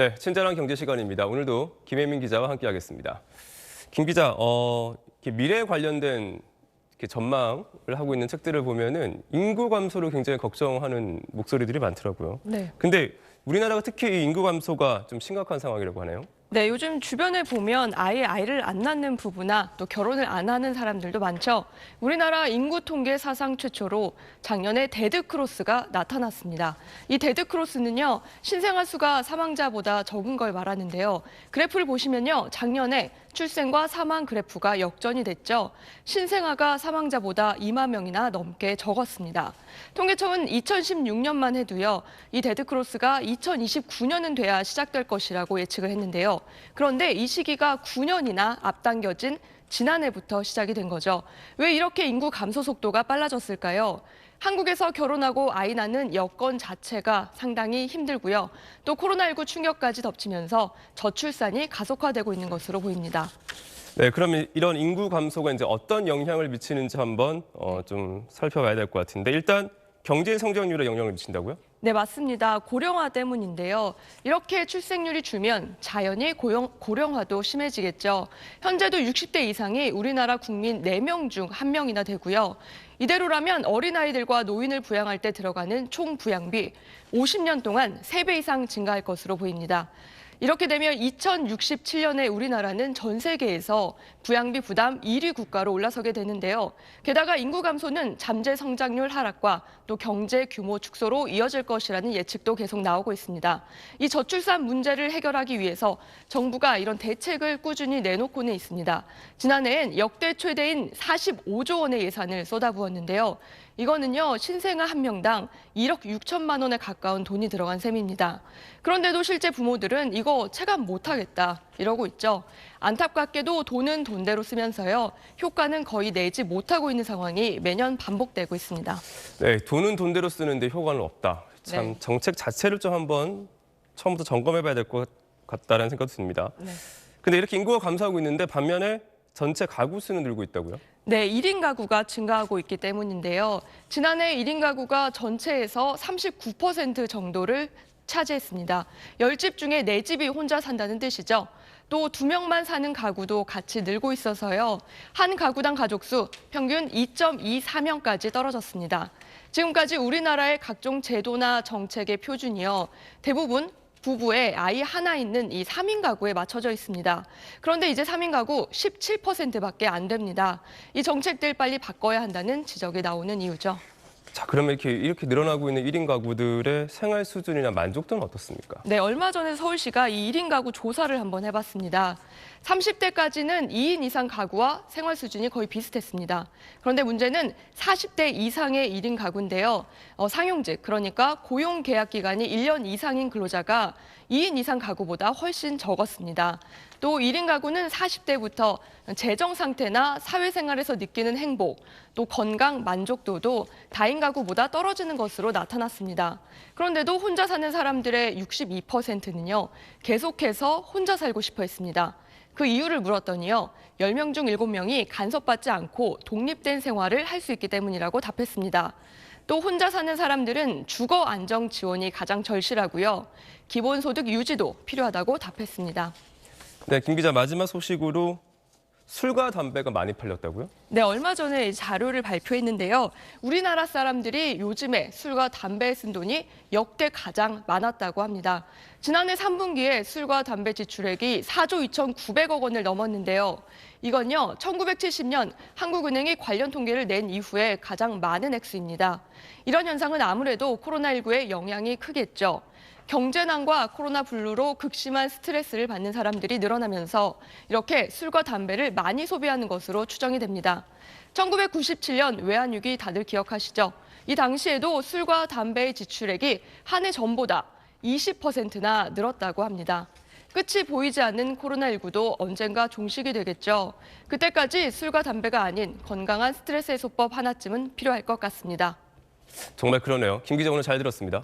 네, 친절한 경제 시간입니다. 오늘도 김혜민 기자와 함께하겠습니다. 김 기자, 이렇게 미래에 관련된 이렇게 전망을 하고 있는 책들을 보면은 인구 감소를 굉장히 걱정하는 목소리들이 많더라고요. 네. 근데 우리나라가 특히 이 인구 감소가 좀 심각한 상황이라고 하네요. 네, 요즘 주변에 보면 아예 아이를 안 낳는 부부나 또 결혼을 안 하는 사람들도 많죠. 우리나라 인구 통계 사상 최초로 작년에 데드크로스가 나타났습니다. 이 데드크로스는요, 신생아 수가 사망자보다 적은 걸 말하는데요. 그래프를 보시면요, 작년에 출생과 사망 그래프가 역전이 됐죠. 신생아가 사망자보다 2만 명이나 넘게 적었습니다. 통계청은 2016년만 해도요, 이 데드크로스가 2029년은 돼야 시작될 것이라고 예측을 했는데요. 그런데 이 시기가 9년이나 앞당겨진 지난해부터 시작이 된 거죠. 왜 이렇게 인구 감소 속도가 빨라졌을까요? 한국에서 결혼하고 아이 낳는 여건 자체가 상당히 힘들고요. 또 코로나19 충격까지 덮치면서 저출산이 가속화되고 있는 것으로 보입니다. 네, 그럼 이런 인구 감소가 이제 어떤 영향을 미치는지 한번 좀 살펴봐야 될 것 같은데 일단 경제 성장률에 영향을 미친다고요? 네, 맞습니다. 고령화 때문인데요. 이렇게 출생률이 줄면 자연히 고령화도 심해지겠죠. 현재도 60대 이상이 우리나라 국민 4명 중 1명이나 되고요. 이대로라면 어린아이들과 노인을 부양할 때 들어가는 총 부양비 50년 동안 3배 이상 증가할 것으로 보입니다. 이렇게 되면 2067년에 우리나라는 전 세계에서 부양비 부담 1위 국가로 올라서게 되는데요. 게다가 인구 감소는 잠재 성장률 하락과 또 경제 규모 축소로 이어질 것이라는 예측도 계속 나오고 있습니다. 이 저출산 문제를 해결하기 위해서 정부가 이런 대책을 꾸준히 내놓고는 있습니다. 지난해엔 역대 최대인 45조 원의 예산을 쏟아부었는데요. 이거는요, 신생아 한 명당 1억 6천만 원에 가까운 돈이 들어간 셈입니다. 그런데도 실제 부모들은 이거 체감 못하겠다 이러고 있죠. 안타깝게도 돈은 돈대로 쓰면서요, 효과는 거의 내지 못하고 있는 상황이 매년 반복되고 있습니다. 네, 돈은 돈대로 쓰는데 효과는 없다. 참 네. 정책 자체를 좀 한번 처음부터 점검해봐야 될 것 같다는 생각도 듭니다. 네. 근데 이렇게 인구가 감소하고 있는데 반면에 전체 가구 수는 늘고 있다고요? 네, 1인 가구가 증가하고 있기 때문인데요. 지난해 1인 가구가 전체에서 39% 정도를 차지했습니다. 10집 중에 4집이 혼자 산다는 뜻이죠. 또 2명만 사는 가구도 같이 늘고 있어서요. 한 가구당 가족 수 평균 2.24명까지 떨어졌습니다. 지금까지 우리나라의 각종 제도나 정책의 표준이요, 대부분 부부에 아이 하나 있는 이 3인 가구에 맞춰져 있습니다. 그런데 이제 3인 가구 17%밖에 안 됩니다. 이 정책들 빨리 바꿔야 한다는 지적이 나오는 이유죠. 자, 그러면 이렇게 늘어나고 있는 1인 가구들의 생활 수준이나 만족도는 어떻습니까? 네, 얼마 전에 서울시가 이 1인 가구 조사를 한번 해봤습니다. 30대까지는 2인 이상 가구와 생활 수준이 거의 비슷했습니다. 그런데 문제는 40대 이상의 1인 가구인데요. 상용직, 그러니까 고용 계약 기간이 1년 이상인 근로자가 2인 이상 가구보다 훨씬 적었습니다. 또 1인 가구는 40대부터 재정 상태나 사회생활에서 느끼는 행복, 또 건강 만족도도 다인 가구보다 떨어지는 것으로 나타났습니다. 그런데도 혼자 사는 사람들의 62%는요, 계속해서 혼자 살고 싶어 했습니다. 그 이유를 물었더니요, 10명 중 7명이 간섭받지 않고 독립된 생활을 할 수 있기 때문이라고 답했습니다. 또 혼자 사는 사람들은 주거 안정 지원이 가장 절실하고요, 기본소득 유지도 필요하다고 답했습니다. 네, 김 기자 마지막 소식으로 술과 담배가 많이 팔렸다고요? 네, 얼마 전에 자료를 발표했는데요. 우리나라 사람들이 요즘에 술과 담배에 쓴 돈이 역대 가장 많았다고 합니다. 지난해 3분기에 술과 담배 지출액이 4조 2,900억 원을 넘었는데요. 이건요, 1970년 한국은행이 관련 통계를 낸 이후에 가장 많은 액수입니다. 이런 현상은 아무래도 코로나19의 영향이 크겠죠. 경제난과 코로나 블루로 극심한 스트레스를 받는 사람들이 늘어나면서 이렇게 술과 담배를 많이 소비하는 것으로 추정이 됩니다. 1997년 외환위기 다들 기억하시죠? 이 당시에도 술과 담배의 지출액이 한 해 전보다 20%나 늘었다고 합니다. 끝이 보이지 않는 코로나19도 언젠가 종식이 되겠죠. 그때까지 술과 담배가 아닌 건강한 스트레스 해소법 하나쯤은 필요할 것 같습니다. 정말 그러네요. 김 기자 오늘 잘 들었습니다.